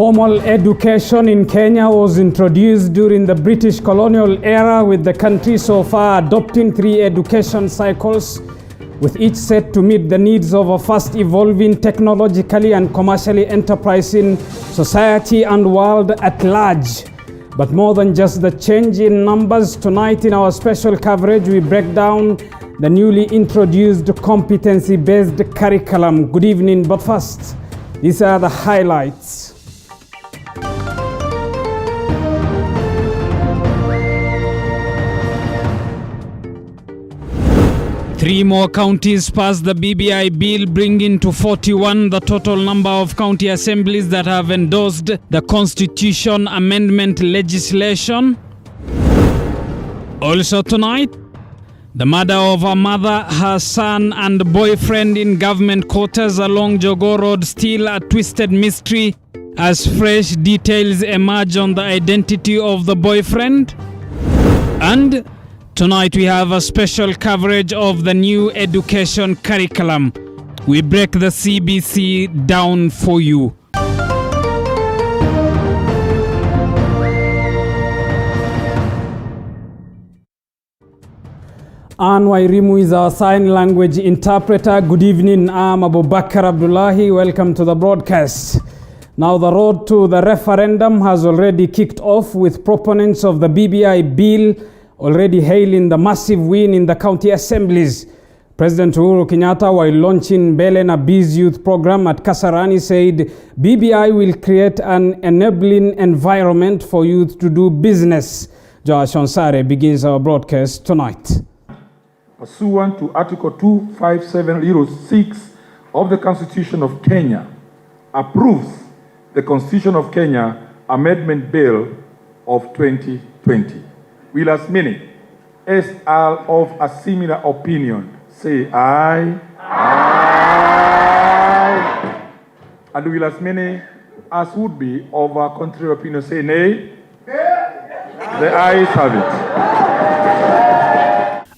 Formal education in Kenya was introduced during the British colonial era, with the country so far adopting 3 education cycles, with each set to meet the needs of a fast-evolving, technologically and commercially enterprising society and world at large. But more than just the change in numbers, tonight in our special coverage, we break down the newly introduced competency-based curriculum. Good evening, but first, these are the highlights. 3 more counties passed the BBI bill, bringing to 41 the total number of county assemblies that have endorsed the Constitution Amendment legislation. Also tonight, the murder of a mother, her son and boyfriend in government quarters along Jogoo Road, still a twisted mystery as fresh details emerge on the identity of the boyfriend. And tonight we have a special coverage of the new education curriculum. We break the CBC down for you. Ann Wairimu is our sign language interpreter. Good evening, I'm Abubakar Abdullahi. Welcome to the broadcast. Now, the road to the referendum has already kicked off, with proponents of the BBI bill already hailing the massive win in the county assemblies. President Uhuru Kenyatta, while launching Mbele na Biz Youth Program at Kasarani, said BBI will create an enabling environment for youth to do business. Josh Onsare begins our broadcast tonight. Pursuant to Article 257(6) of the Constitution of Kenya, approves the Constitution of Kenya Amendment Bill of 2020. Will as many as are of a similar opinion say aye? Aye. And will as many as would be of a contrary opinion say nay? The ayes have it.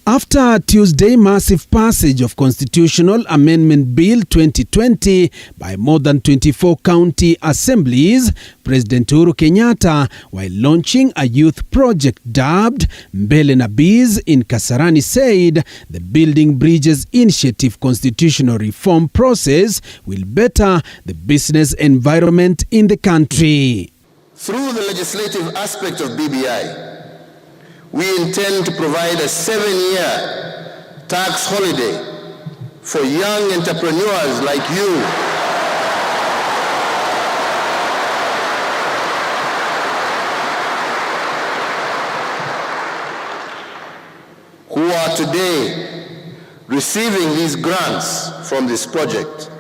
After Tuesday's massive passage of Constitutional Amendment Bill 2020 by more than 24 county assemblies, President Uhuru Kenyatta, while launching a youth project dubbed Mbele na Biz in Kasarani, said the Building Bridges Initiative constitutional reform process will better the business environment in the country. Through the legislative aspect of BBI, we intend to provide a 7-year tax holiday for young entrepreneurs like you who are today receiving these grants from this project.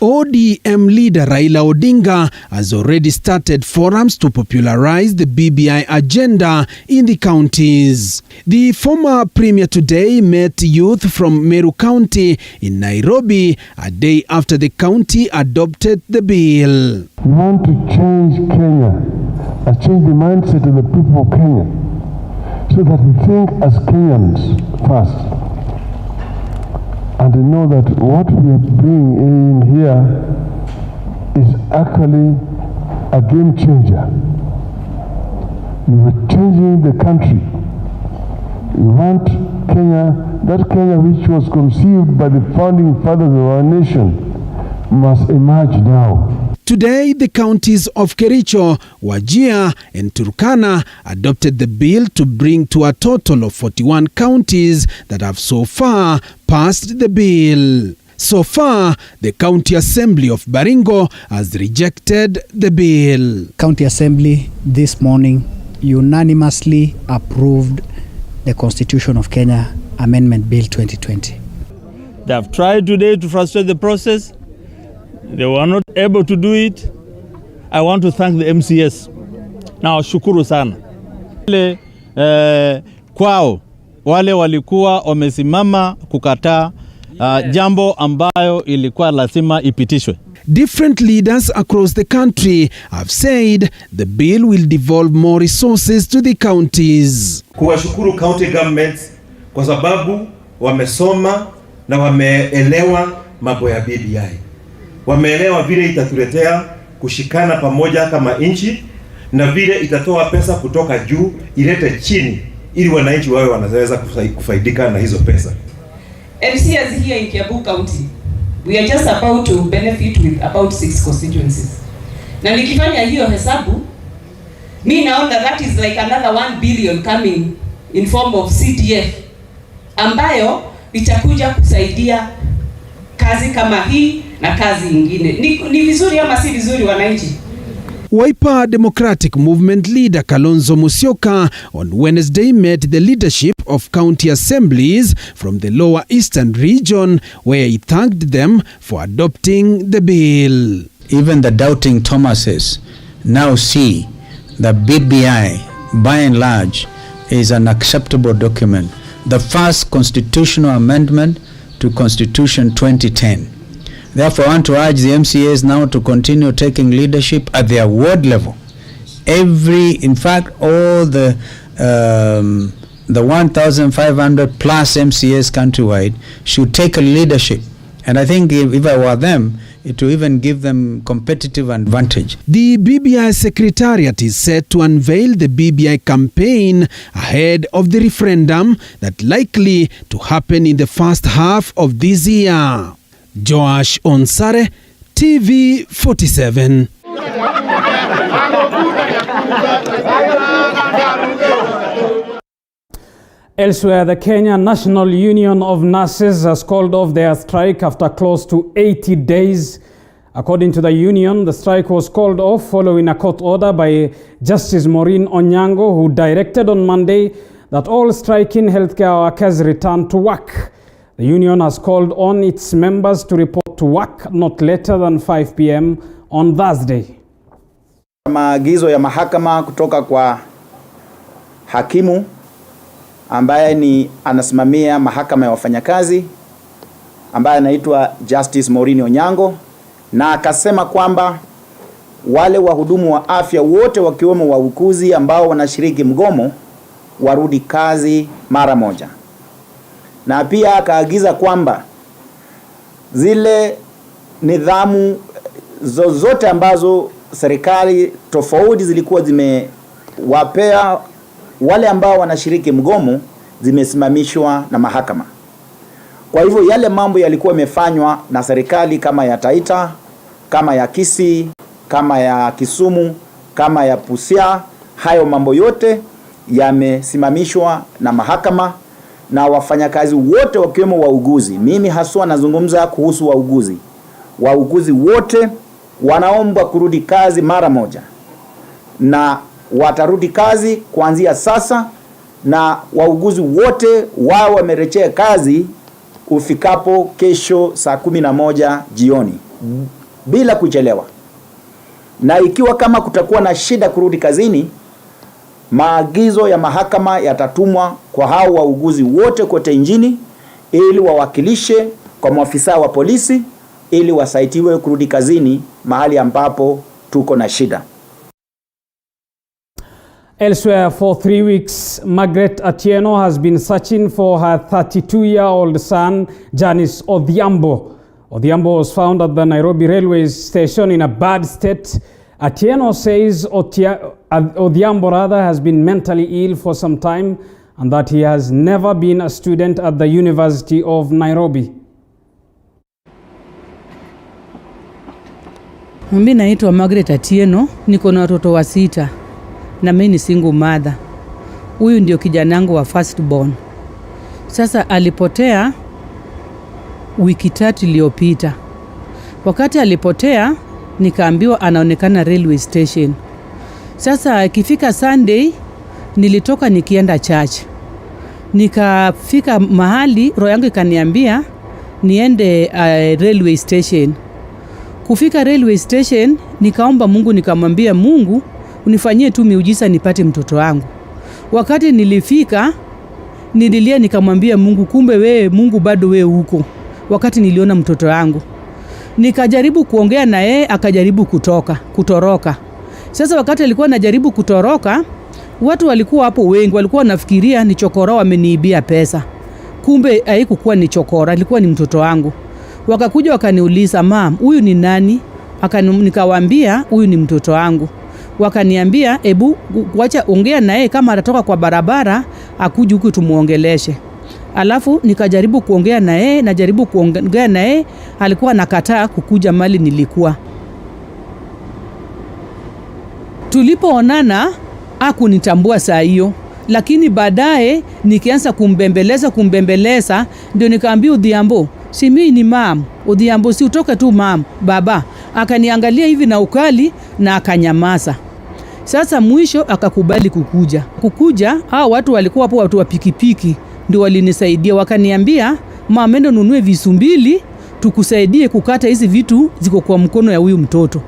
ODM leader Raila Odinga has already started forums to popularize the BBI agenda in the counties. The former premier today met youth from Meru County in Nairobi a day after the county adopted the bill. We want to change Kenya, change the mindset of the people of Kenya, so that we think as Kenyans first, and to know that what we are bringing in here is actually a game changer. We are changing the country. We want Kenya, that Kenya which was conceived by the founding fathers of our nation, must emerge now. Today, the counties of Kericho, Wajir and Turkana adopted the bill to bring to a total of 41 counties that have so far passed the bill. So far, the County Assembly of Baringo has rejected the bill. County Assembly this morning unanimously approved the Constitution of Kenya Amendment Bill 2020. They have tried today to frustrate the process. They were not able to do it. I want to thank the MCS. Now, shukuru sana. Kwao, wale walikuwa wamesimama kukataa jambo ambayo ilikuwa lazima ipitishwe. Different leaders across the country have said the bill will devolve more resources to the counties. Kuwashukuru county governments kwa sababu wamesoma na wameelewa mambo ya BBI. wameelewa vile itatuletea kushikana pamoja kama nchi, na vile itatoa pesa kutoka juu ilete chini, ili wananchi wawe wanaweza kufaidika na hizo pesa. MCAs here in Kiambu County, we are just about to benefit with about 6 constituencies. Na nikifanya hiyo hesabu, mi naona that is like another 1 billion coming in form of CDF, ambayo itakuja kusaidia kazi kama hii na kazi nyingine. Ni vizuri ama si vizuri wananchi? Wiper Democratic Movement leader Kalonzo Musyoka on Wednesday met the leadership of county assemblies from the Lower Eastern region, where he thanked them for adopting the bill. Even the doubting Thomases now see that BBI, by and large, is an acceptable document. The first constitutional amendment to Constitution 2010. Therefore, I want to urge the MCAs now to continue taking leadership at their ward level. In fact, all the 1,500 plus MCAs countrywide should take a leadership. And I think if I were them, it will even give them competitive advantage. The BBI Secretariat is set to unveil the BBI campaign ahead of the referendum that likely to happen in the first half of this year. Joash Onsare, TV 47. Elsewhere, the Kenya National Union of Nurses has called off their strike after close to 80 days. According to the union, the strike was called off following a court order by Justice Maureen Onyango, who directed on Monday that all striking healthcare workers return to work. The union has called on its members to report to work not later than 5 p.m. on Thursday. Maagizo ya mahakama kutoka kwa hakimu ambaye anasimamia mahakama ya wafanyakazi, ambaye anaitwa Justice Maureen Onyango, na akasema kwamba wale wahudumu wa afya wote wakiwemo wauguzi ambao wanashiriki mgomo warudi kazi mara moja. Na pia akaagiza kwamba zile nidhamu zozote ambazo serikali tofauti zilikuwa zimewapea wale ambao wanashiriki mgomo zimesimamishwa na mahakama. Kwa hivyo yale mambo yalikuwa yamefanywa na serikali kama ya Taita, kama ya Kisii, kama ya Kisumu, kama ya Busia, hayo mambo yote yamesimamishwa na mahakama, na wafanyakazi wote wakiwemo wauguzi, mimi haswa nazungumza kuhusu wauguzi. Wauguzi wote wanaomba kurudi kazi mara moja, na watarudi kazi kuanzia sasa, na wauguzi wote wao wamerejea kazi ufikapo kesho saa 11 jioni bila kuchelewa. Na ikiwa kama kutakuwa na shida kurudi kazini, maagizo ya mahakama yatatumwa kwa hao wauguzi wote kote nchini ili wawakilishe kwa maafisa wa polisi ili wasaitiwe kurudi kazini mahali ambapo tuko na shida. Elsewhere, for 3 weeks, Margaret Atieno has been searching for her 32-year-old son, Janice Odhiambo. Odhiambo was found at the Nairobi railway station in a bad state. Atieno says Odhiambo has been mentally ill for some time and that he has never been a student at the University of Nairobi. Mimi naitwa Margaret Atieno, niko na watoto wa 6 na mimi ni single mother. Huyu ndio kijanangu wa first born. Sasa alipotea wiki 3 iliyopita. Wakati alipotea nikaambiwa anaonekana railway station. Sasa ikifika Sunday nilitoka nikienda church. Nikafika mahali roho yangu ikaniambia niende railway station. Kufika railway station nikaomba Mungu, nikamwambia Mungu unifanyie tu miujiza nipate mtoto wangu. Wakati nilifika nililia nikamwambia Mungu, kumbe wewe Mungu bado wewe huko. Wakati niliona mtoto wangu nikajaribu kuongea na yeye, akajaribu kutoroka. Sasa wakati alikuwa anajaribu kutoroka, watu walikuwa hapo wengi walikuwa nafikiria ni chokora wameniibia pesa. Kumbe haikuwa ni chokora, ilikuwa ni mtoto wangu. Wakakuja wakaniuliza, "Mom, huyu ni nani?" Nikawaambia huyu ni mtoto wangu. Wakaniambia, "Ebu wacha ongea naye, kama atatoka kwa barabara akuje huku tumuongeleshe." Alafu nikajaribu kuongea naye, alikuwa nakataa kukuja mali nilikuwa. Tulipoonana hakunitambua saa hiyo, lakini baadaye nikianza kumbembeleza ndio nikaambia Odhiambo, "Si mimi ni mam, Odhiambo si utoke tu mam, baba." Akaniangalia hivi na ukali na akanyamaza. Sasa mwisho akakubali kukuja. Hao watu walikuwa hapo, watu wa pikipiki ndio walinisaidia, wakaniambia, "Mama, nenda nunue visu 2 tukusaidie kukata hizi vitu ziko kwa mkono ya huyu mtoto."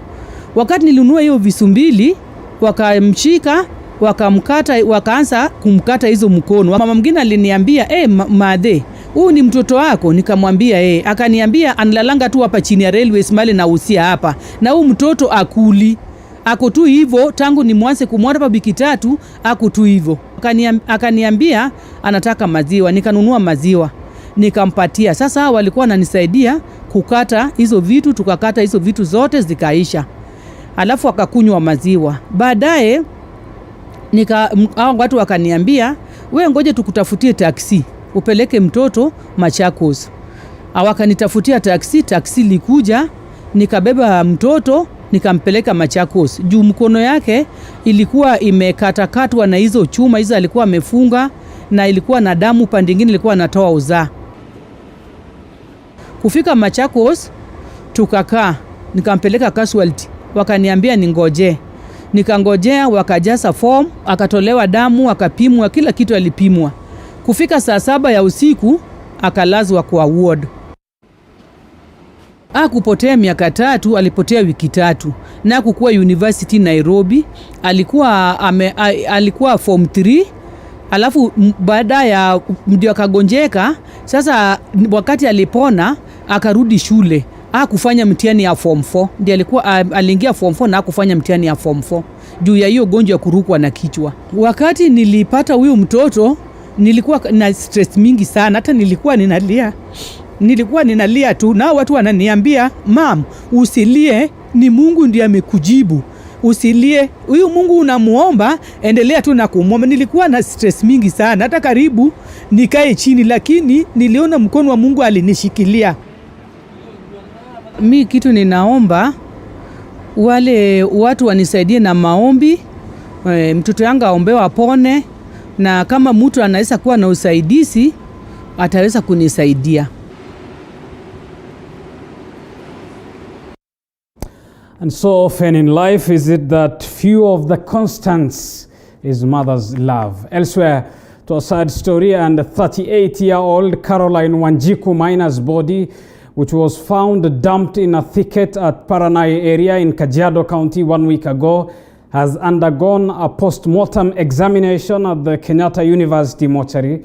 Wakati nilinunua hiyo visu 2, wakamshika wakamkata, wakaanza kumkata hizo mkono. Mama mwingine aliniambia, "Madhe, huyu ni mtoto wako?" Nikamwambia Akaniambia, "Analalanga tu hapa chini ya railways mali na usia hapa, na huyu mtoto akuli. Ako tu hivyo tangu ni mwanze kumwona hapa wiki 3, ako tu hivyo." Akaniambia anataka maziwa. Nikanunua maziwa nikampatia. Sasa hao walikuwa wananisaidia kukata hizo vitu, tukakata hizo vitu zote zikaisha. Alafu akakunywa maziwa. Baadaye hao watu wakaniambia, "Wewe ngoje tukutafutie taksi upeleke mtoto Machakos." Hawakanitafutia taksi likuja, nikabeba mtoto nikampeleka Machakos. Juu mkono yake ilikuwa imekatakatwa na hizo chuma hizo alikuwa amefunga, na ilikuwa na damu pande nyingine ilikuwa natoa uzaa. Kufika Machakos tukakaa, nikampeleka casualty. Wakaniambia ningoje. Nikangojea, wakajaza form, akatolewa damu, akapimwa, kila kitu alipimwa. Kufika saa 7 ya usiku akalazwa kwa ward. Hakupotea miaka 3, alipotea wiki 3. Na kukuwa University Nairobi, alikuwa form 3. Alafu baada ya ndio akagonjeka. Sasa wakati alipona akarudi shule. Hakufanya mtihani ya form 4. Ndio aliingia form 4 na hakufanya mtihani ya form 4 juu ya hiyo gonjwa ya kurukwa na kichwa. Wakati nilipata huyu mtoto nilikuwa na stress mingi sana, hata nilikuwa ninalia tu, na watu wananiambia, "Mom, usilie, ni Mungu ndiye amekujibu. Usilie, huyu Mungu unamuomba, endelea tu na kumuomba." Nilikuwa na stress mingi sana, hata karibu nikae chini, lakini niliona mkono wa Mungu alinishikilia. Mi kitu ninaomba wale watu wanisaidie na maombi, mtoto yangu aombewe apone, na kama mtu anaweza kuwa na usaidizi ataweza kunisaidia. And so often in life is it that few of the constants is mother's love. Elsewhere, to a sad story, and a 38-year-old Caroline Wanjiku miner's body, which was found dumped in a thicket at Paranai area in Kajiado County 1 week ago, has undergone a post-mortem examination at the Kenyatta University mortuary.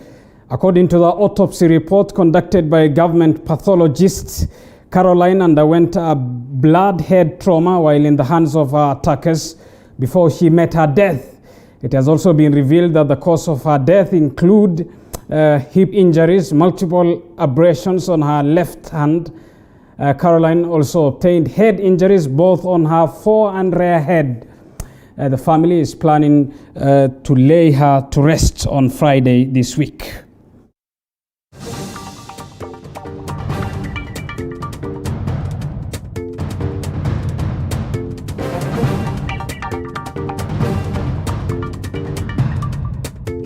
According to the autopsy report conducted by government pathologists, Caroline underwent a blood head trauma while in the hands of her attackers before she met her death. It has also been revealed that the cause of her death include hip injuries, multiple abrasions on her left hand. Caroline also obtained head injuries both on her fore and rear head. The family is planning to lay her to rest on Friday this week.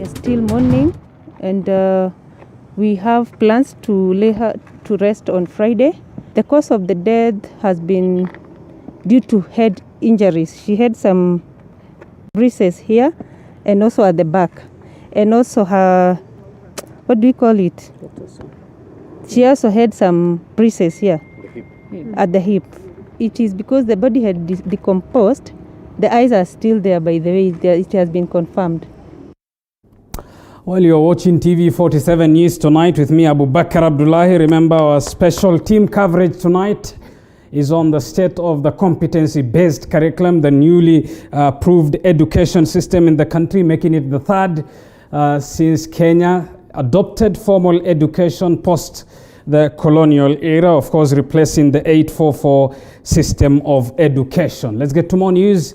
Still morning, and we have plans to lay her to rest on Friday. The cause of the death has been due to head injuries. She had some bruises here and also at the back, and also her, what do you call it? She also had some bruises here at the hip. It is because the body had decomposed. The eyes are still there, by the way. It has been confirmed. Well, you're watching TV 47 News tonight with me, Abu Bakr Abdullahi. Remember, our special team coverage tonight is on the state of the competency-based curriculum, the newly approved education system in the country, making it the 3rd since Kenya adopted formal education post the colonial era, of course, replacing the 844 system of education. Let's get to more news.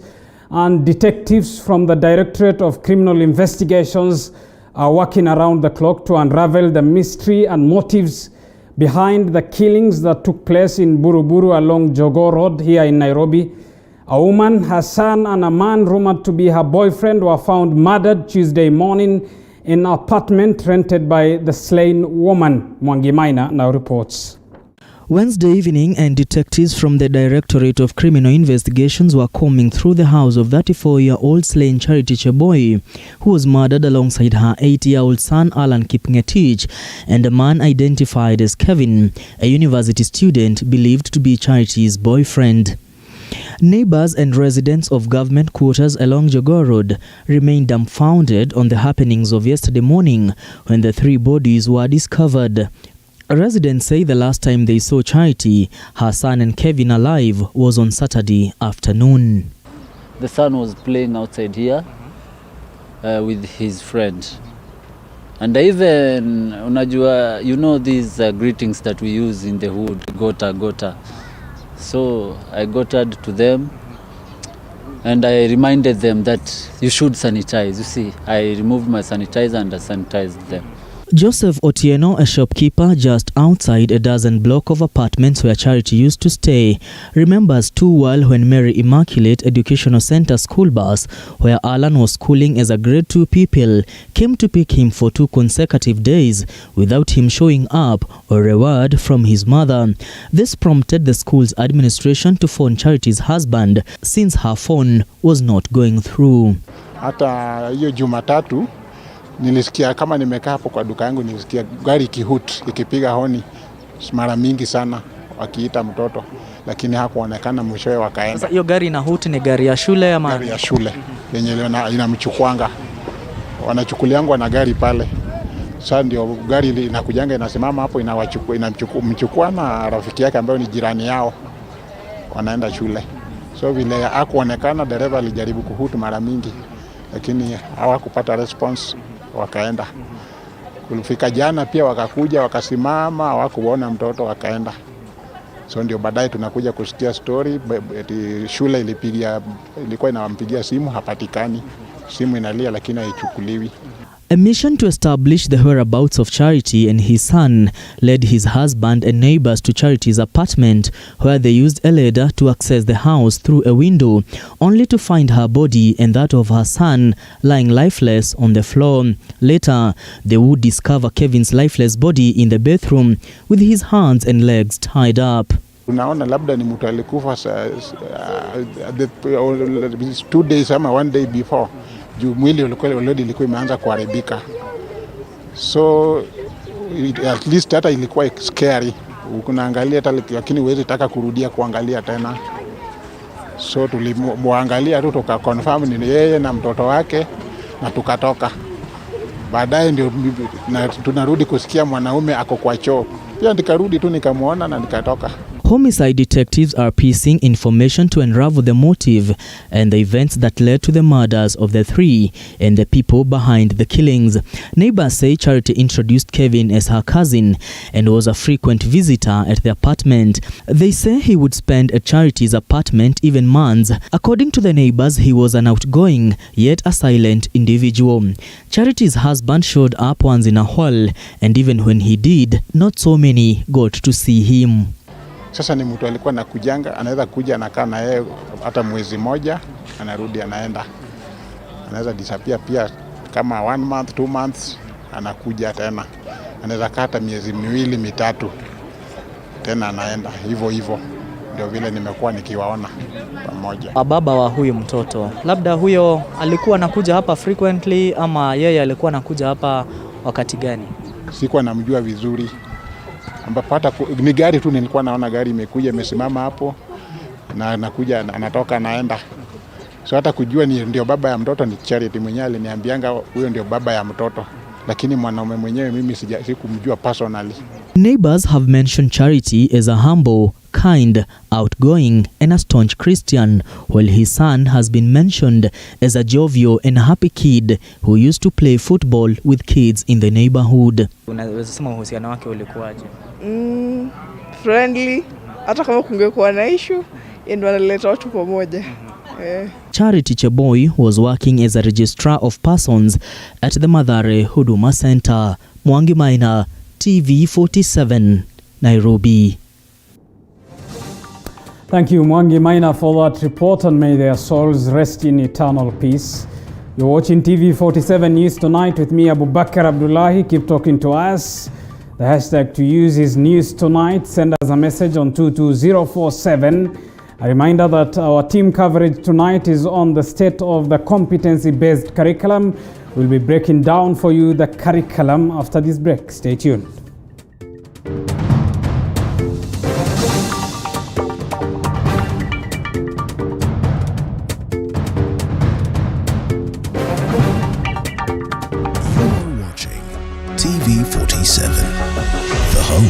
And detectives from the Directorate of Criminal Investigations are working around the clock to unravel the mystery and motives behind the killings that took place in Buruburu along Jogoo Road here in Nairobi. A woman, her son, and a man rumored to be her boyfriend were found murdered Tuesday morning in an apartment rented by the slain woman. Mwangi Maina now reports. Wednesday evening, and detectives from the Directorate of Criminal Investigations were combing through the house of 34-year-old slain Charity Cheboy, who was murdered alongside her 8-year-old son Alan Kipngetich, and a man identified as Kevin, a university student believed to be Charity's boyfriend. Neighbors and residents of government quarters along Jogoo Road remained dumbfounded on the happenings of yesterday morning when the 3 bodies were discovered. Residents say the last time they saw Charity, her son and Kevin alive, was on Saturday afternoon. The son was playing outside here with his friend. And even, unajua, you know these greetings that we use in the hood, gota, gota. So I goted to them and I reminded them that you should sanitize. You see, I removed my sanitizer and I sanitized them. Joseph Otieno, a shopkeeper just outside a dozen block of apartments where Charity used to stay, remembers too well when Mary Immaculate Educational Center school bus, where Alan was schooling as a grade 2 pupil, came to pick him for 2 consecutive days without him showing up or a word from his mother. This prompted the school's administration to phone Charity's husband since her phone was not going through. Hata hiyo Jumatatu nilisikia kama nimekaa hapo kwa duka yangu, nilisikia gari kihut ikipiga honi mara mingi sana wakiita mtoto, lakini hakuonekana. Mwishowe wakaenda. Sasa hiyo gari inahuti ni gari ya shule ama? Gari ya shule yenye inamchukuanga, wanachukuliangwa na gari pale. Sasa ndio gari inakujanga inasimama hapo, inamchukua na rafiki yake ambaye ni jirani yao, wanaenda shule. So vile hakuonekana, dereva alijaribu kuhutu mara mingi lakini hawakupata response, wakaenda. Kulifika jana pia wakakuja wakasimama, hawakuona mtoto, wakaenda. So ndio baadaye tunakuja kusikia story, shule ilikuwa inampigia simu, hapatikani. Simu inalia lakini haichukuliwi. A mission to establish the whereabouts of Charity and his son led his husband and neighbors to Charity's apartment, where they used a ladder to access the house through a window, only to find her body and that of her son lying lifeless on the floor. Later, they would discover Kevin's lifeless body in the bathroom with his hands and legs tied up. Tunaona labda ni mtu alikufa 2 days ama 1 day before. Mwili ilikuwa imeanza kuharibika. So at least hata ilikuwa scary. Unaangalia hata lakini huwezi taka kurudia kuangalia tena. So tulimwangalia tu tukaconfirm ni yeye na mtoto wake na tukatoka. Baadaye ndio tunarudi kusikia mwanaume ako kwa choo. Pia nikarudi tu nikamuona na nikatoka. Homicide detectives are piecing information to unravel the motive and the events that led to the murders of the 3 and the people behind the killings. Neighbors say Charity introduced Kevin as her cousin and was a frequent visitor at the apartment. They say he would spend at Charity's apartment even months. According to the neighbors, he was an outgoing yet a silent individual. Charity's husband showed up once in a while, and even when he did, not so many got to see him. Sasa ni mtu alikuwa anakujanga, anaweza kuja anakaa na yeye hata mwezi moja, anarudi anaenda. Anaweza disappear pia kama 1 month, 2 months, anakuja tena. Anaweza kaa hata miezi 2, 3 tena anaenda. Hivyo ndio vile nimekuwa nikiwaona pamoja. Baba wa huyu mtoto, labda huyo alikuwa anakuja hapa frequently ama yeye alikuwa anakuja hapa wakati gani? Sikuwa namjua vizuri. Ambapo hata ni gari tu nilikuwa naona gari imekuja imesimama hapo na anakuja anatoka anaenda. So hata kujua ni ndio baba ya mtoto ni Charity mwenyewe aliniambianga huyo ndio baba ya mtoto, lakini mwanaume mwenyewe mimi sikumjua personally. Neighbors have mentioned Charity as a humble, kind, outgoing, and a staunch Christian, while his son has been mentioned as a jovial and happy kid who used to play football with kids in the neighborhood. Unaweza sema uhusiano wake ulikuwaje? Friendly, hata kama kungekuwa na issue, ndio analeta watu pamoja. Charity Cheboy was working as a registrar of persons at the Mathare Huduma Center. Mwangi Maina, TV47, Nairobi. Thank you, Mwangi Maina, for that report, and may their souls rest in eternal peace. You're watching TV47 News Tonight with me, Abubakar Abdullahi. Keep talking to us. The hashtag to use is News Tonight. Send us a message on 22047. A reminder that our team coverage tonight is on the state of the competency-based curriculum. We'll be breaking down for you the curriculum after this break. Stay tuned. You're watching TV47, the home.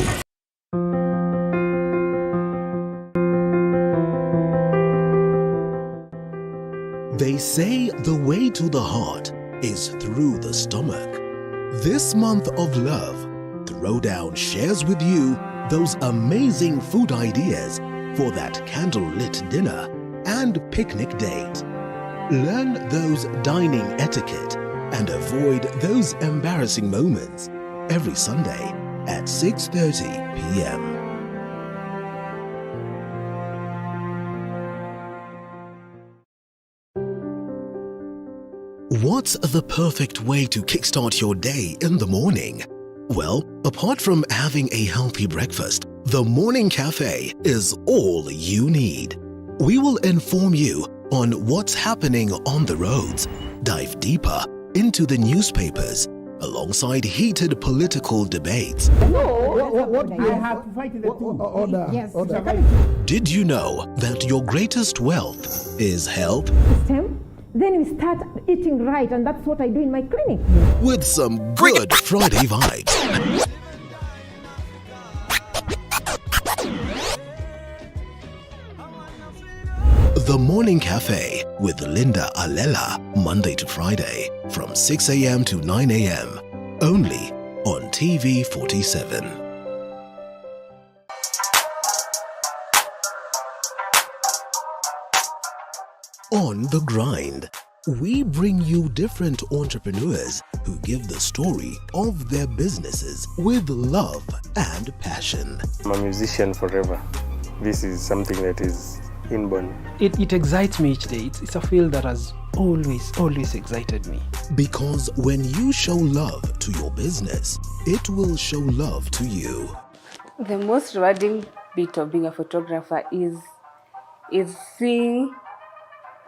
They say the way to the heart is through the stomach. This month of love, Throwdown shares with you those amazing food ideas for that candlelit dinner and picnic date. Learn those dining etiquette and avoid those embarrassing moments every Sunday at 6:30 p.m. What's the perfect way to kickstart your day in the morning? Well, apart from having a healthy breakfast, the Morning Cafe is all you need. We will inform you on what's happening on the roads, dive deeper into the newspapers, alongside heated political debates. I have to fight the order. Yes. Order. Did you know that your greatest wealth is health? Then we start eating right, and that's what I do in my clinic. With some good Friday vibes. The Morning Cafe with Linda Alela, Monday to Friday, from 6 a.m. to 9 a.m. Only on TV47. On the Grind, we bring you different entrepreneurs who give the story of their businesses with love and passion. I'm a musician forever. This is something that is inborn. It excites me each day. It's a field that has always excited me. Because when you show love to your business, it will show love to you. The most rewarding bit of being a photographer is seeing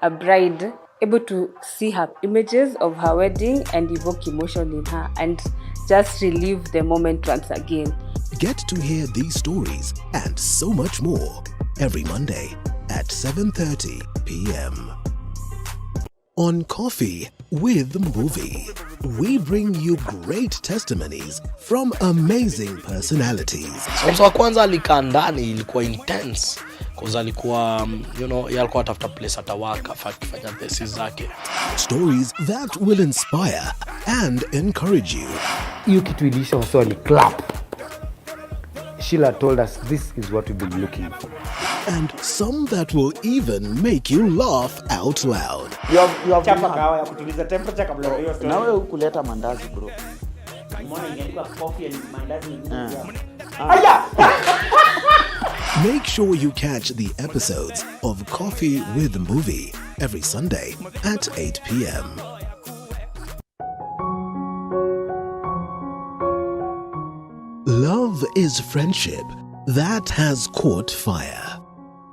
a bride able to see her images of her wedding and evoke emotion in her and just relive the moment once again. Get to hear these stories and so much more every Monday at 7:30 p.m. On Coffee with Movie, we bring you great testimonies from amazing personalities. Mwanzo wa kwanza alikaa ndani ilikuwa intense. Cause alikuwa, alikuwa atafuta place atawaka akifanya thesis zake. Stories that will inspire and encourage you. Hiyo kitu ilisha also ni clap. Sheila told us this is what we've been looking for. And some that will even make you laugh out loud. You have chapa kawa ya kutuliza temperature kabla ya hiyo story. Na wewe hukuleta mandazi bro. Mbona ingeandikwa coffee and mandazi? Aya! Make sure you catch the episodes of Coffee with Movie every Sunday at 8 p.m. Love is friendship that has caught fire.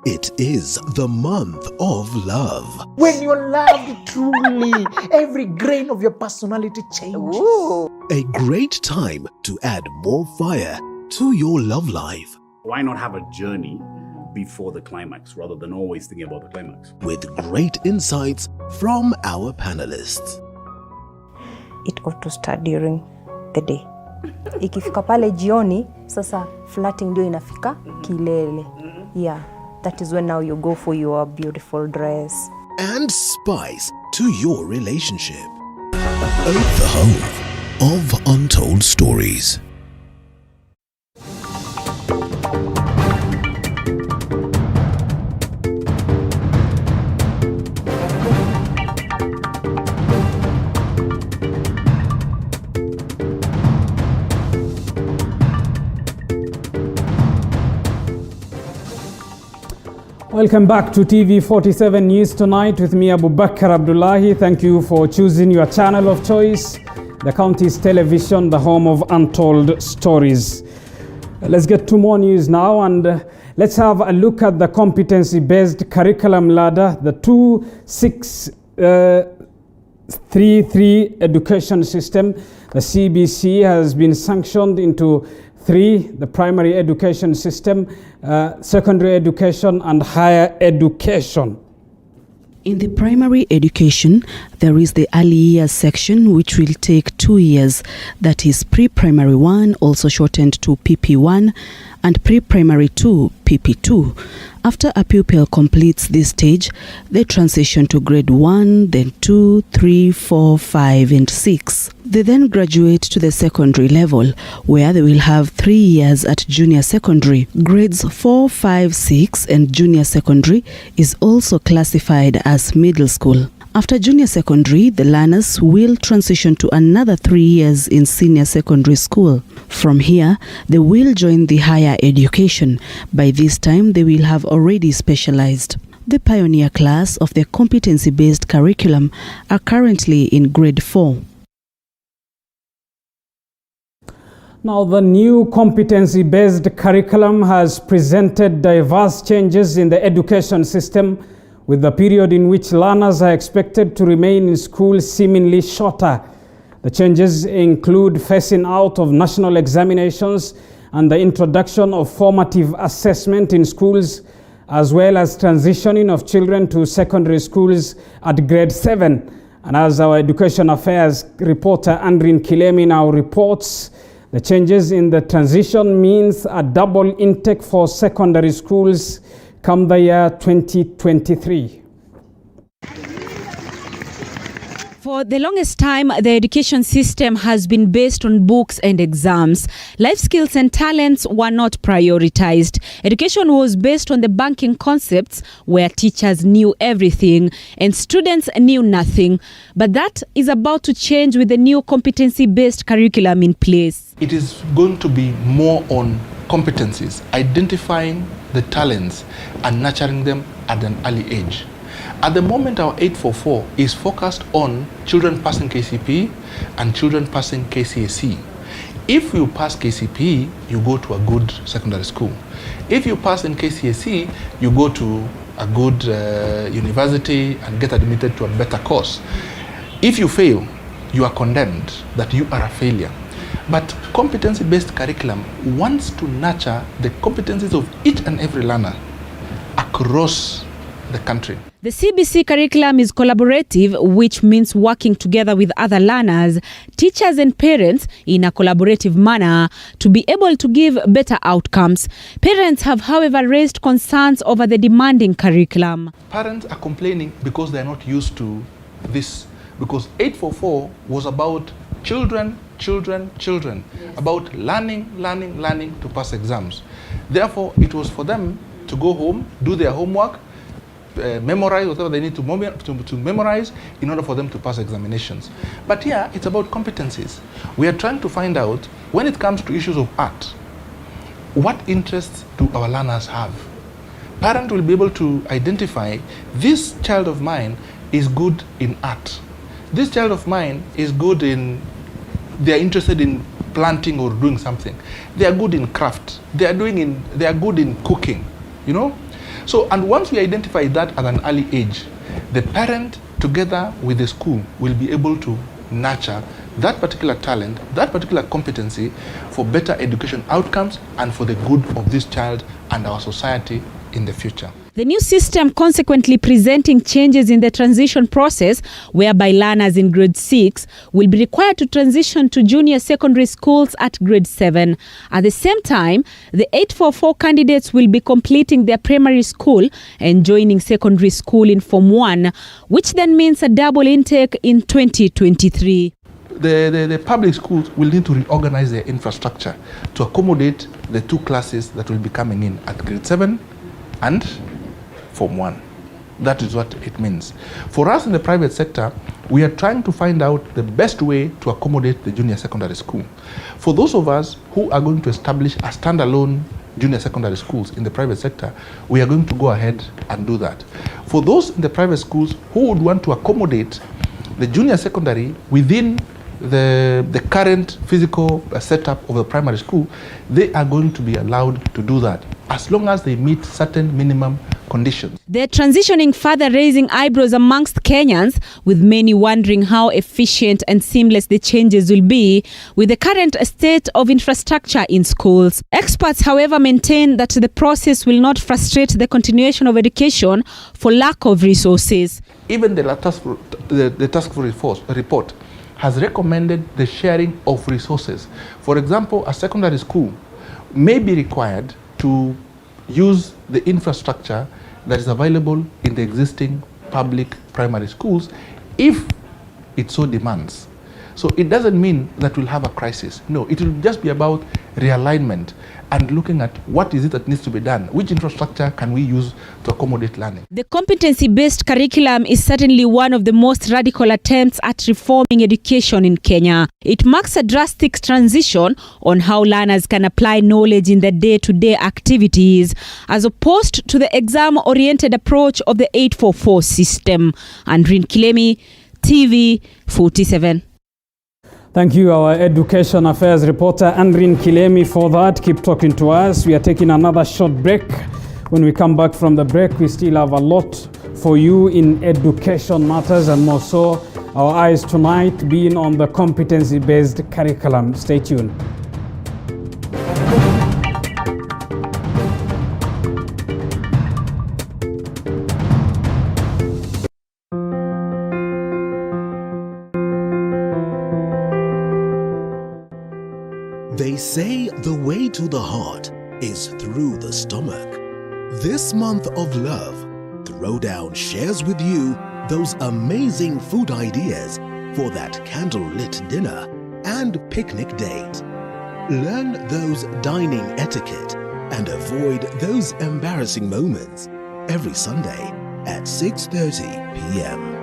It is the month of love. When you're loved truly, every grain of your personality changes. Ooh. A great time to add more fire to your love life. Why not have a journey before the climax rather than always thinking about the climax? With great insights from our panelists. It ought to start during the day. Ikifika pale jioni, sasa flirting ndio inafika kilele. Yeah, that is when now you go for your beautiful dress. And spice to your relationship. The Home of Untold Stories. Welcome back to TV47 News Tonight with me, Abu Bakr Abdullahi. Thank you for choosing your channel of choice, the county's television, the home of untold stories. Let's get to more news now, and let's have a look at the competency-based curriculum ladder, the 2633 education system. The CBC has been sanctioned into 3, the primary education system, secondary education and higher education. In the primary education, there is the early years section, which will take 2 years. That is pre-primary 1, also shortened to PP1, and pre-primary 2, PP2. After a pupil completes this stage, they transition to grade 1, then 2, 3, 4, 5, and 6. They then graduate to the secondary level, where they will have 3 years at junior secondary. Grades 4, 5, 6, and junior secondary is also classified as middle school. After junior secondary, the learners will transition to another 3 years in senior secondary school. From here, they will join the higher education. By this time, they will have already specialized. The pioneer class of the competency-based curriculum are currently in grade 4. Now, the new competency-based curriculum has presented diverse changes in the education system, with the period in which learners are expected to remain in school seemingly shorter. The changes include phasing out of national examinations and the introduction of formative assessment in schools, as well as transitioning of children to secondary schools at grade 7. And as our Education Affairs reporter Andrin Kilemi now reports, the changes in the transition means a double intake for secondary schools come the year 2023. For the longest time, the education system has been based on books and exams. Life skills and talents were not prioritized. Education was based on the banking concepts, where teachers knew everything and students knew nothing. But that is about to change with the new competency-based curriculum in place. It is going to be more on competencies, identifying the talents and nurturing them at an early age. At the moment, our 844 is focused on children passing KCP and children passing KCSE. If you pass KCP, you go to a good secondary school. If you pass in KCSE, you go to a good university and get admitted to a better course. If you fail, you are condemned that you are a failure. But competency-based curriculum wants to nurture the competencies of each and every learner across the country. The CBC curriculum is collaborative, which means working together with other learners, teachers and parents in a collaborative manner to be able to give better outcomes. Parents have, however, raised concerns over the demanding curriculum. Parents are complaining because they are not used to this, because 844 was about children, yes, about learning to pass exams. Therefore, it was for them to go home, do their homework, memorize whatever they need to memorize in order for them to pass examinations. But here, it's about competencies. We are trying to find out, when it comes to issues of art, what interests do our learners have? Parent will be able to identify, this child of mine is good in art. This child of mine is good in, they are interested in planting or doing something. They are good in craft. They are good in cooking, you know? So, and once we identify that at an early age, the parent together with the school will be able to nurture that particular talent, that particular competency for better education outcomes and for the good of this child and our society in the future. The new system consequently presenting changes in the transition process, whereby learners in grade 6 will be required to transition to junior secondary schools at grade 7. At the same time, the 844 candidates will be completing their primary school and joining secondary school in Form 1, which then means a double intake in 2023. The public schools will need to reorganize their infrastructure to accommodate the two classes that will be coming in at grade 7 and Form 1. That is what it means. For us in the private sector, we are trying to find out the best way to accommodate the junior secondary school. For those of us who are going to establish a standalone junior secondary schools in the private sector, we are going to go ahead and do that. For those in the private schools who would want to accommodate the junior secondary within the current physical setup of the primary school, they are going to be allowed to do that as long as they meet certain minimum conditions. They're transitioning, further raising eyebrows amongst Kenyans, with many wondering how efficient and seamless the changes will be with the current state of infrastructure in schools. Experts, however, maintain that the process will not frustrate the continuation of education for lack of resources. Even the task force report has recommended the sharing of resources. For example, a secondary school may be required to use the infrastructure that is available in the existing public primary schools if it so demands. So it doesn't mean that we'll have a crisis. No, it will just be about realignment and looking at what is it that needs to be done, which infrastructure can we use to accommodate learning. The competency-based curriculum is certainly one of the most radical attempts at reforming education in Kenya. It marks a drastic transition on how learners can apply knowledge in their day-to-day activities, as opposed to the exam-oriented approach of the 844 system. Andrin Kilemi, TV 47. Thank you, our Education Affairs reporter, Andrin Kilemi, for that. Keep talking to us. We are taking another short break. When we come back from the break, we still have a lot for you in education matters, and more so, our eyes tonight being on the competency-based curriculum. Stay tuned. They say the way to the heart is through the stomach. This month of love, Throwdown shares with you those amazing food ideas for that candlelit dinner and picnic date. Learn those dining etiquette and avoid those embarrassing moments every Sunday at 6:30 p.m.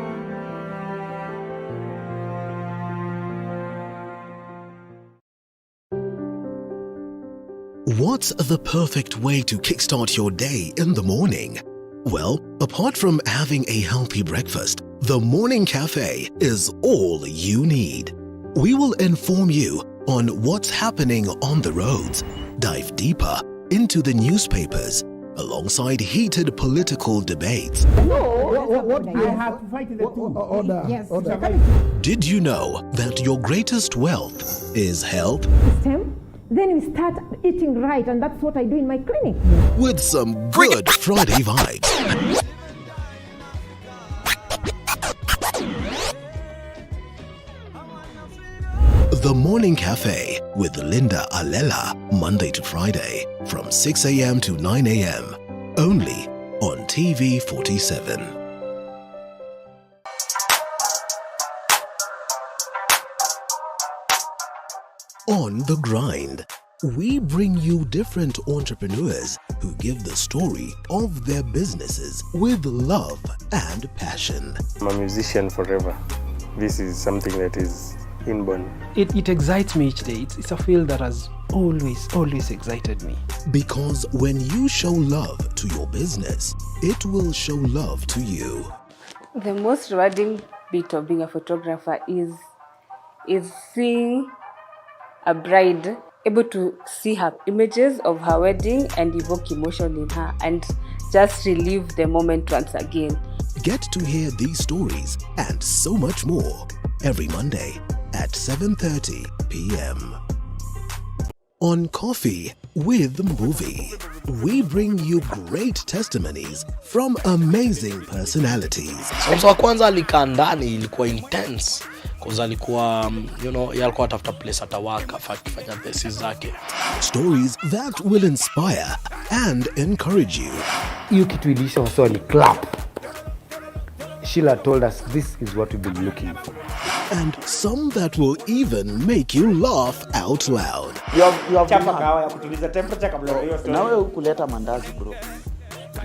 What's the perfect way to kickstart your day in the morning? Well, apart from having a healthy breakfast, the Morning Cafe is all you need. We will inform you on what's happening on the roads, dive deeper into the newspapers, alongside heated political debates. I have to fight the order. Yes. Order. Did you know that your greatest wealth is health? Then we start eating right, and that's what I do in my clinic. With some good Friday vibes. The Morning Cafe with Linda Alela, Monday to Friday, from 6 a.m. to 9 a.m. Only on TV 47. On the grind, we bring you different entrepreneurs who give the story of their businesses with love and passion. I'm a musician forever. This is something that is inborn. It excites me each day. It's a field that has always excited me. Because when you show love to your business, it will show love to you. The most rewarding bit of being a photographer is seeing a bride able to see her images of her wedding and evoke emotion in her and just relive the moment once again. Get to hear these stories and so much more every Monday at 7:30 p.m. On Coffee with Movie. We bring you great testimonies from amazing personalities. So wa kwanza alikaa ndani ilikuwa intense cause alikuwa yalikuwa atafuta place atawaka akifanya thesis zake. Stories that will inspire and encourage you. Hiyo kitu ilisha also clap. Sheila told us this is what we've been looking for. And some that will even make you laugh out loud. You have chapa kawa ya kutuliza temperature kabla ya hiyo story. Na wewe hukuleta mandazi bro.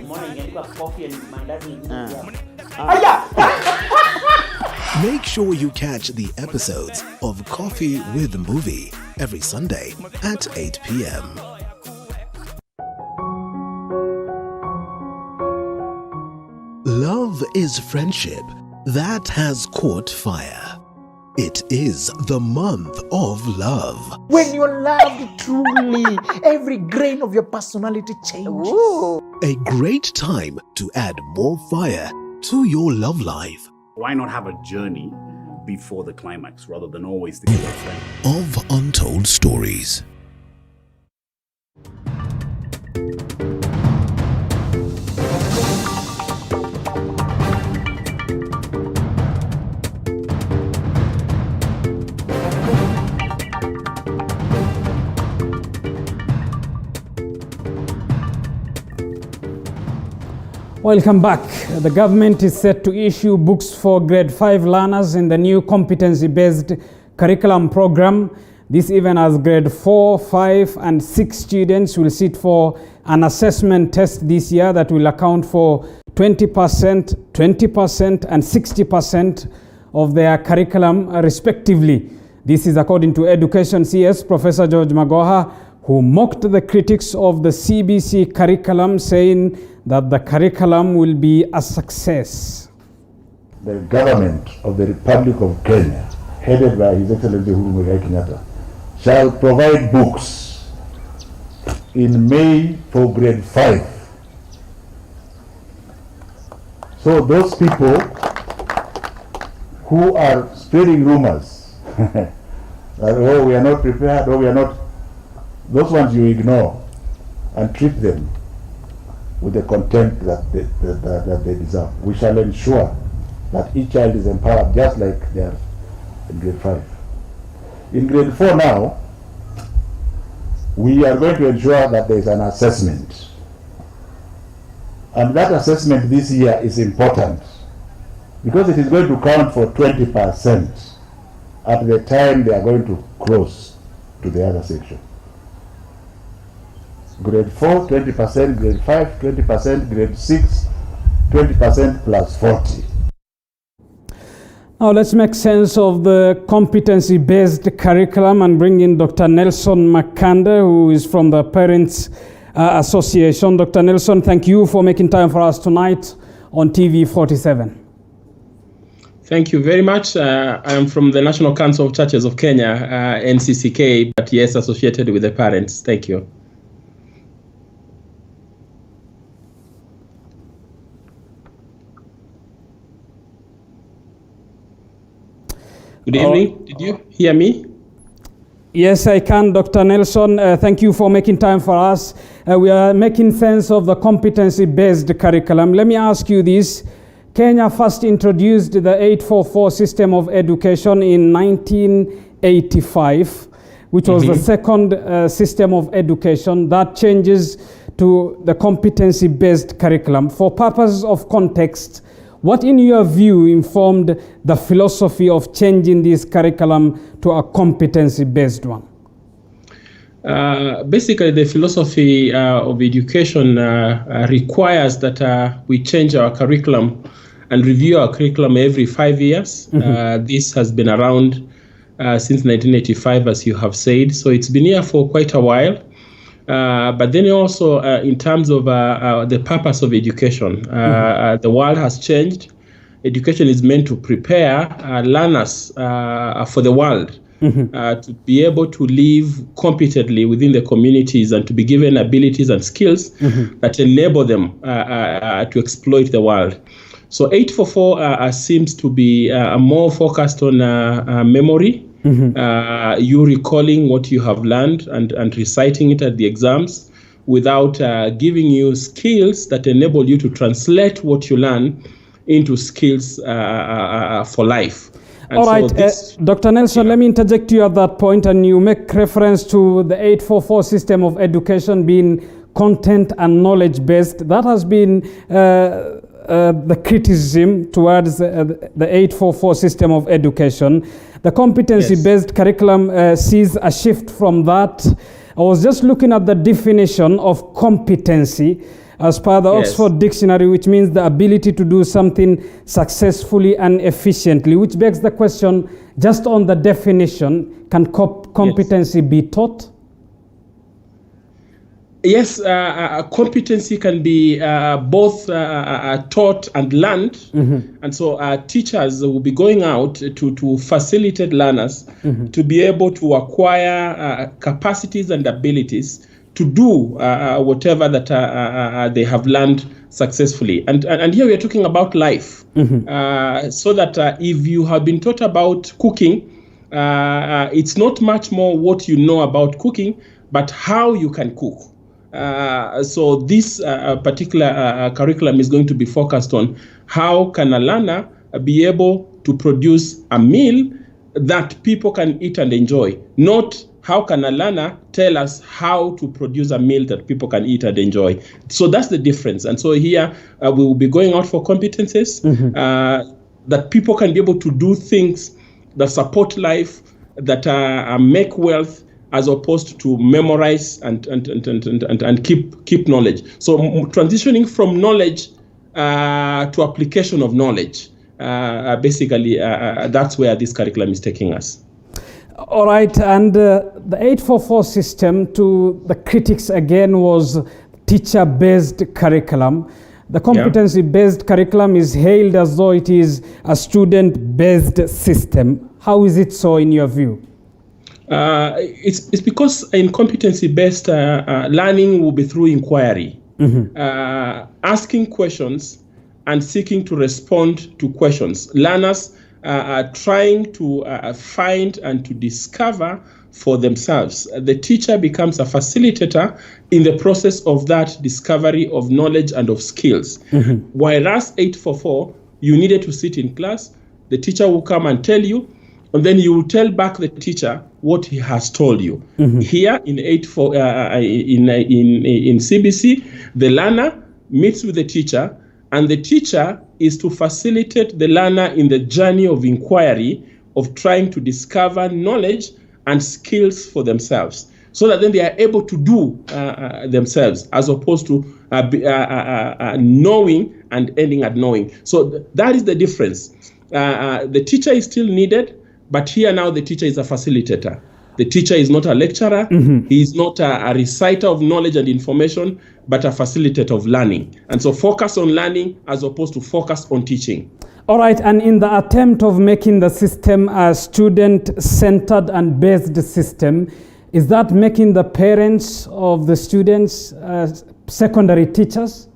Mbona ingeandikwa coffee and mandazi? Aya! Make sure you catch the episodes of Coffee with Movie every Sunday at 8 p.m. Love is friendship that has caught fire. It is the month of love. When you're loved truly, every grain of your personality changes. Ooh. A great time to add more fire to your love life. Why not have a journey before the climax rather than always thinking about friends? Of Untold Stories. Welcome back. The government is set to issue books for grade 5 learners in the new competency-based curriculum program. This even as grade 4, 5 and 6 students will sit for an assessment test this year that will account for 20%, 20% and 60% of their curriculum respectively. This is according to Education CS Professor George Magoha, who mocked the critics of the CBC curriculum, saying that the curriculum will be a success. The government of the Republic of Kenya, headed by His Excellency Uhuru Muigai Kenyatta, shall provide books in May for grade 5. So those people who are spreading rumors that, oh, we are not prepared, or we are not, those ones you ignore and treat them with the contempt that they deserve. We shall ensure that each child is empowered just like they are in grade 5. In grade 4 now, we are going to ensure that there is an assessment. And that assessment this year is important because it is going to count for 20% at the time they are going to cross to the other section. Grade 4, 20%, grade 5, 20%, grade 6, 20% plus 40. Now let's make sense of the competency-based curriculum and bring in Dr. Nelson Makanda, who is from the Parents Association. Dr. Nelson, thank you for making time for us tonight on TV 47. Thank you very much. I am from the National Council of Churches of Kenya, NCCK, but yes, associated with the parents. Thank you. Good evening. Did you hear me? Yes, I can, Dr. Nelson. Thank you for making time for us. We are making sense of the competency-based curriculum. Let me ask you this. Kenya first introduced the 844 system of education in 1985, which was the second system of education that changes to the competency-based curriculum. For purposes of context, what in your view informed the philosophy of changing this curriculum to a competency-based one? Basically, the philosophy of education requires that we change our curriculum and review our curriculum every 5 years. This has been around since 1985, as you have said. So it's been here for quite a while. But then also in terms of the purpose of education, the world has changed. Education is meant to prepare learners for the world, to be able to live competently within the communities and to be given abilities and skills that enable them to exploit the world. So 844 seems to be more focused on memory You recalling what you have learned and reciting it at the exams without giving you skills that enable you to translate what you learn into skills for life. And all so right, Dr. Nelson, let me interject you at that point, and you make reference to the 844 system of education being content and knowledge-based. That has been the criticism towards the 844 system of education. The competency-based curriculum sees a shift from that. I was just looking at the definition of competency as per the Oxford Dictionary, which means the ability to do something successfully and efficiently, which begs the question, just on the definition, can competency be taught? Yes, competency can be both taught and learned. And so teachers will be going out to facilitate learners to be able to acquire capacities and abilities to do whatever that they have learned successfully. And here we are talking about life. So that if you have been taught about cooking, it's not much more what you know about cooking, but how you can cook. So this particular curriculum is going to be focused on how can a learner be able to produce a meal that people can eat and enjoy, not how can a learner tell us how to produce a meal that people can eat and enjoy. So that's the difference. And so here we will be going out for competencies that people can be able to do things that support life, that make wealth, as opposed to memorize and keep knowledge. So transitioning from knowledge to application of knowledge, basically that's where this curriculum is taking us. All right, and the 844 system, to the critics again, was teacher-based curriculum. The competency-based curriculum is hailed as though it is a student-based system. How is it so in your view? It's because in competency-based learning will be through inquiry, asking questions and seeking to respond to questions. Learners are trying to find and to discover for themselves. The teacher becomes a facilitator in the process of that discovery of knowledge and of skills. Whereas 844, you needed to sit in class, the teacher will come and tell you, and then you will tell back the teacher what he has told you. Here in in CBC, the learner meets with the teacher, and the teacher is to facilitate the learner in the journey of inquiry, of trying to discover knowledge and skills for themselves, so that then they are able to do themselves, as opposed to knowing and ending at knowing. So that is the difference. The teacher is still needed, but here now the teacher is a facilitator. The teacher is not a lecturer. He is not a reciter of knowledge and information, but a facilitator of learning. And so focus on learning as opposed to focus on teaching. All right, and in the attempt of making the system a student-centered and based system, is that making the parents of the students secondary teachers?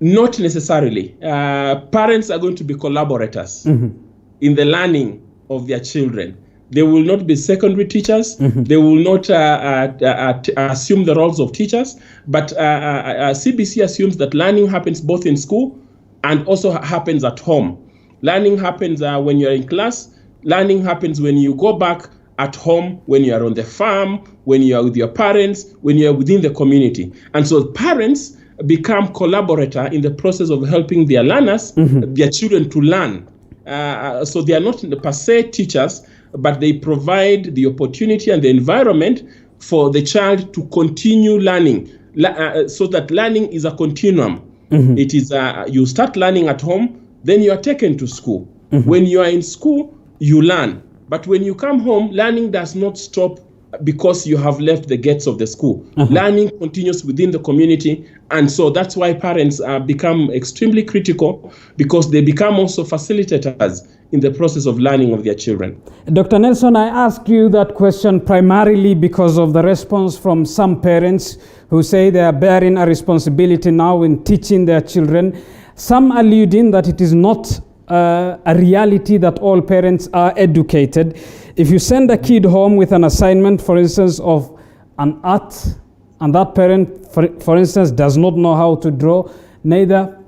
Not necessarily. Parents are going to be collaborators in the learning of their children. They will not be secondary teachers. They will not assume the roles of teachers. But CBC assumes that learning happens both in school and also happens at home. Learning happens when you're in class. Learning happens when you go back at home, when you are on the farm, when you are with your parents, when you are within the community. And so parents become collaborator in the process of helping their learners, their children to learn. So they are not per se teachers, but they provide the opportunity and the environment for the child to continue learning, so that learning is a continuum. It is you start learning at home, then you are taken to school. When you are in school, you learn. But when you come home, learning does not stop because you have left the gates of the school. Learning continues within the community. And so that's why parents become extremely critical, because they become also facilitators in the process of learning of their children. Dr. Nelson, I ask you that question primarily because of the response from some parents who say they are bearing a responsibility now in teaching their children. Some alluding that it is not a reality that all parents are educated. If you send a kid home with an assignment, for instance, of an art, and that parent, for instance, does not know how to draw, neither.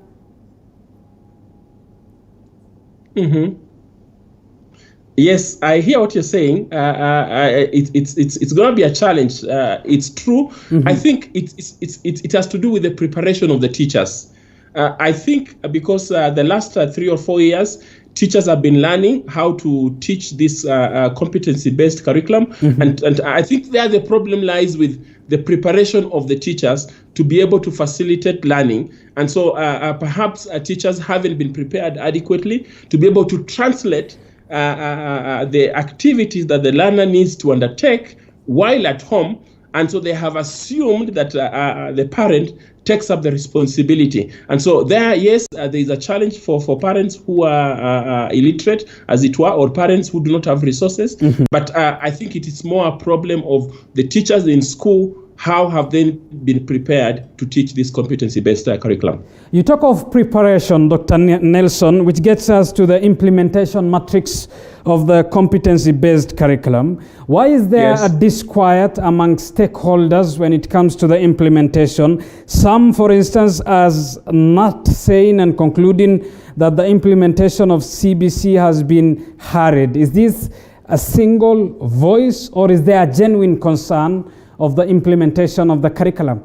Yes, I hear what you're saying. It's going to be a challenge. It's true. I think it has to do with the preparation of the teachers. I think because the last 3 or 4 years, teachers have been learning how to teach this competency-based curriculum, and I think there the problem lies with the preparation of the teachers to be able to facilitate learning. And so perhaps teachers haven't been prepared adequately to be able to translate the activities that the learner needs to undertake while at home, and so they have assumed that the parent takes up the responsibility. And so there, yes, there is a challenge for parents who are illiterate, as it were, or parents who do not have resources. But I think it is more a problem of the teachers in school. How have they been prepared to teach this competency-based curriculum? You talk of preparation, Dr. Nelson, which gets us to the implementation matrix of the competency-based curriculum. Why is there a disquiet among stakeholders when it comes to the implementation? Some, for instance, as not saying and concluding that the implementation of CBC has been hurried. Is this a single voice, or is there a genuine concern of the implementation of the curriculum?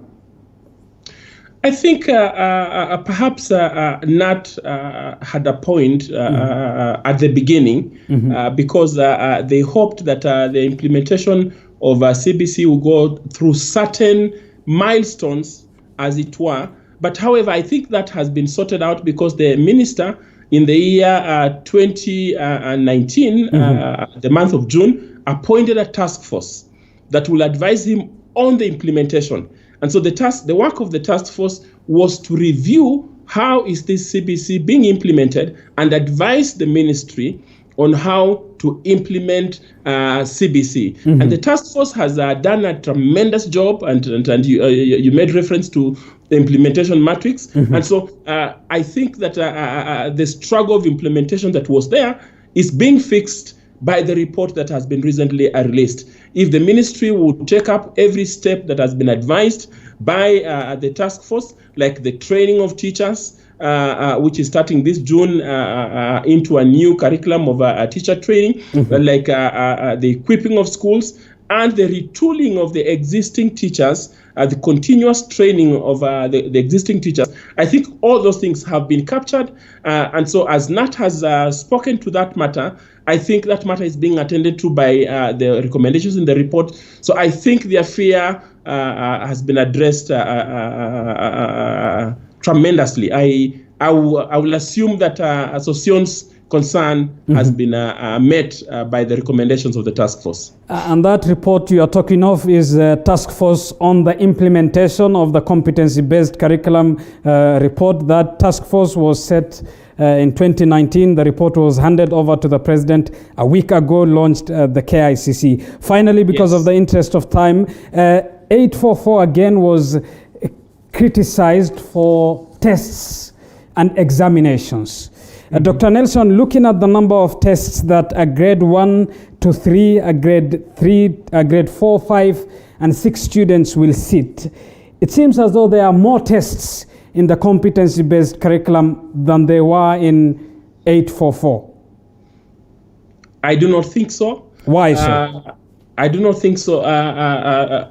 I think perhaps Nat had a point at the beginning because they hoped that the implementation of CBC will go through certain milestones, as it were. But however, I think that has been sorted out because the minister in the year 2019, the month of June, appointed a task force that will advise him on the implementation. And so the work of the task force was to review how is this CBC being implemented and advise the ministry on how to implement CBC. And the task force has done a tremendous job, and you made reference to the implementation matrix. And so I think that the struggle of implementation that was there is being fixed by the report that has been recently released. If the ministry would take up every step that has been advised by the task force, like the training of teachers, which is starting this June into a new curriculum of teacher training, like the equipping of schools and the retooling of the existing teachers, the continuous training of the existing teachers. I think all those things have been captured. And so as Nat has spoken to that matter, I think that matter is being attended to by the recommendations in the report. So I think their fear has been addressed tremendously. I will assume that Association's concern has been met by the recommendations of the task force. And that report you are talking of is a task force on the implementation of the competency-based curriculum report. That task force was set in 2019. The report was handed over to the president a week ago, launched the KICC. Finally, because of the interest of time, 844 again was criticized for tests and examinations. Dr. Nelson, looking at the number of tests that a grade 1 to 3, a grade 3, a grade 4, 5, and 6 students will sit, it seems as though there are more tests in the competency-based curriculum than there were in 844. I do not think so. Why so? I do not think so.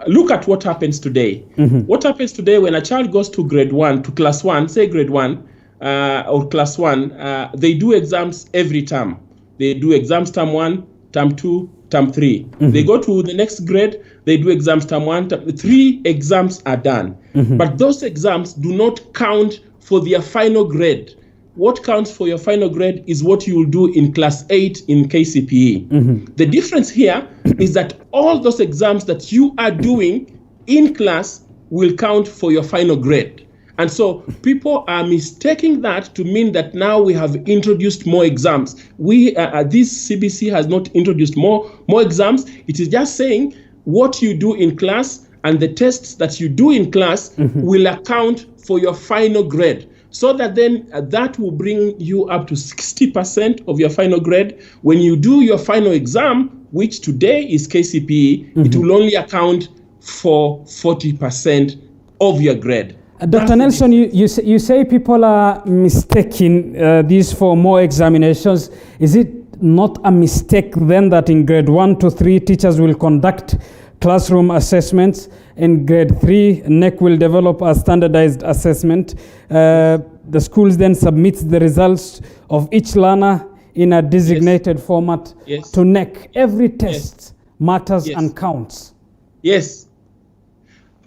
Look at what happens today. What happens today when a child goes to grade 1, to class 1, say grade 1, or class 1, they do exams every term. They do exams term 1, term 2, term 3. They go to the next grade, they do exams term 1, 3 exams are done. But those exams do not count for their final grade. What counts for your final grade is what you will do in class 8 in KCPE. The difference here is that all those exams that you are doing in class will count for your final grade. And so people are mistaking that to mean that now we have introduced more exams. This CBC has not introduced more exams. It is just saying what you do in class and the tests that you do in class will account for your final grade. so that then that will bring you up to 60% of your final grade. When you do your final exam, which today is KCPE, it will only account for 40% of your grade. Dr. Nelson, you say people are mistaking these for more examinations. Is it not a mistake then that in grade 1 to 3 teachers will conduct classroom assessments? In grade 3, NEC will develop a standardized assessment. The schools then submit the results of each learner in a designated format to NEC. Every test matters and counts. Yes.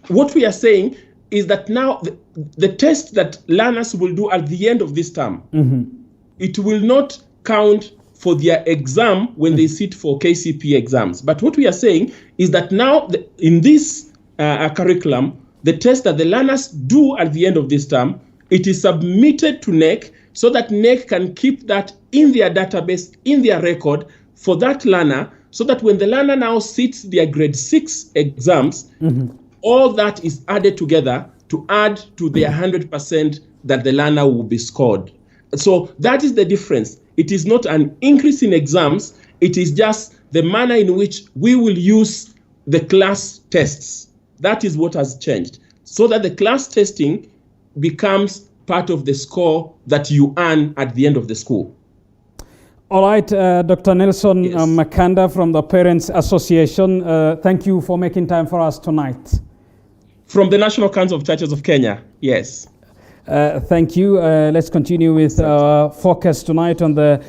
What we are saying is that now the test that learners will do at the end of this term, it will not count for their exam when they sit for KCPE exams. But what we are saying is that now in this curriculum, the test that the learners do at the end of this term, it is submitted to NEC so that NEC can keep that in their database, in their record for that learner, so that when the learner now sits their grade 6 exams, all that is added together to add to the 100% that the learner will be scored. So that is the difference. It is not an increase in exams, it is just the manner in which we will use the class tests. That is what has changed. So that the class testing becomes part of the score that you earn at the end of the school. All right, Dr. Nelson Makanda from the Parents Association, thank you for making time for us tonight. From the National Council of Churches of Kenya, yes. Thank you. Let's continue with our focus tonight on the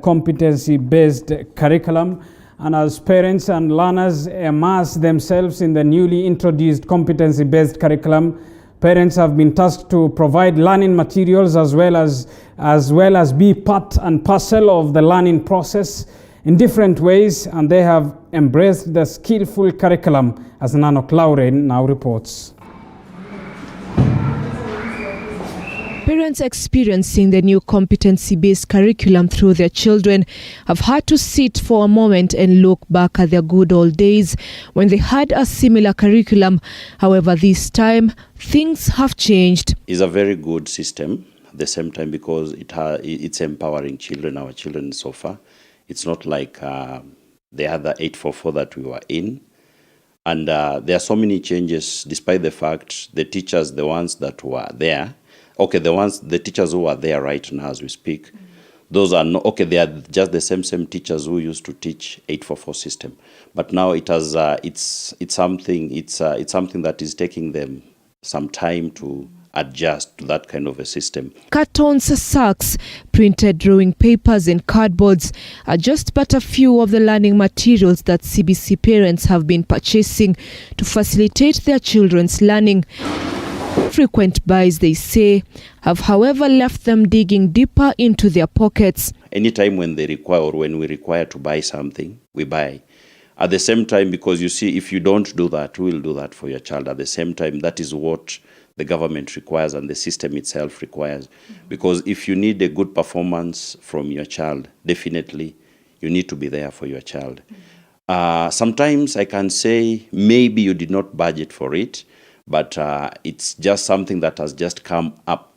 competency-based curriculum. And as parents and learners immerse themselves in the newly introduced competency-based curriculum, parents have been tasked to provide learning materials as well as be part and parcel of the learning process in different ways, and they have embraced the skillful curriculum, as Nanok Lauren now reports. Parents experiencing the new competency-based curriculum through their children have had to sit for a moment and look back at their good old days when they had a similar curriculum. However, this time, things have changed. It's a very good system at the same time because it's empowering children, our children so far. It's not like the other 844 that we were in. And there are so many changes, despite the fact the teachers, the ones that were there, the teachers who are there right now as we speak, those are not, they are just the same teachers who used to teach 844 system. But now it has, it's something that is taking them some time to adjust to that kind of a system. Cartons, sacks, printed drawing papers and cardboards are just but a few of the learning materials that CBC parents have been purchasing to facilitate their children's learning. Frequent buys, they say, have however left them digging deeper into their pockets. Anytime when they require or when we require to buy something, we buy. At the same time, because you see, if you don't do that, we will do that for your child. At the same time, that is what the government requires and the system itself requires. Because if you need a good performance from your child, definitely you need to be there for your child. Sometimes I can say maybe you did not budget for it, but it's just something that has just come up.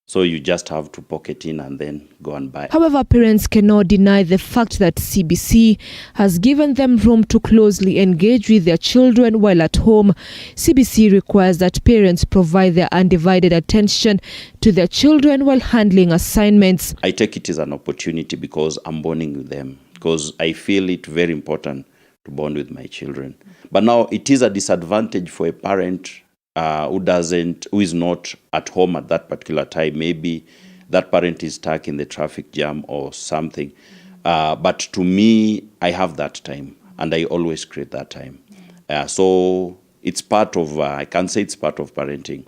So you just have to pocket in and then go and buy. However, parents cannot deny the fact that CBC has given them room to closely engage with their children while at home. CBC requires that parents provide their undivided attention to their children while handling assignments. I take it as an opportunity because I'm bonding with them, because I feel it very important to bond with my children. But now it is a disadvantage for a parent who is not at home at that particular time. Maybe that parent is stuck in the traffic jam or something. But to me, I have that time and I always create that time. So it's part of, I can say it's part of parenting.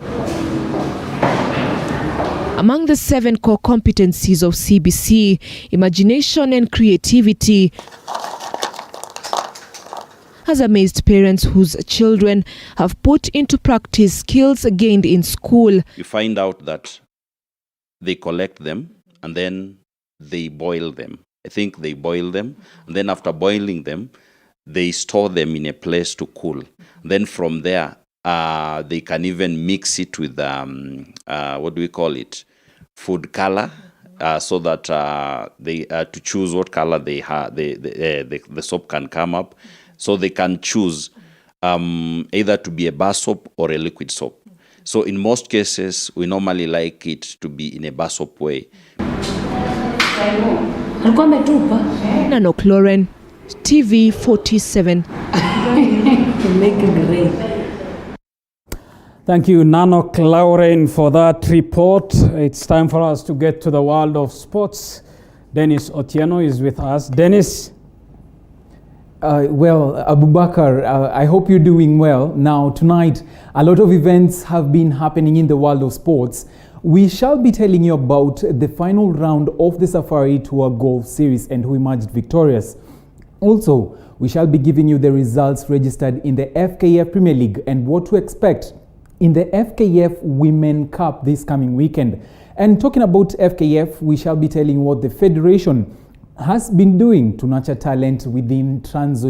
Among the 7 core competencies of CBC, imagination and creativity has amazed parents whose children have put into practice skills gained in school. You find out that they collect them and then they boil them. I think they boil them, and then after boiling them, they store them in a place to cool. Then from there, They can even mix it with what do we call it? Food color, so that they to choose what color the soap can come up. So they can choose either to be a bar soap or a liquid soap. So in most cases, we normally like it to be in a bar soap way. Nanochlorine, TV 47. Thank you, Nanochlorine, for that report. It's time for us to get to the world of sports. Dennis Otieno is with us. Dennis. Well, Abubakar, I hope you're doing well. Now, tonight, a lot of events have been happening in the world of sports. We shall be telling you about the final round of the Safari Tour Golf Series and who emerged victorious. Also, we shall be giving you the results registered in the FKF Premier League and what to expect in the FKF Women Cup this coming weekend. And talking about FKF, we shall be telling what the Federation has been doing to nurture talent within Trans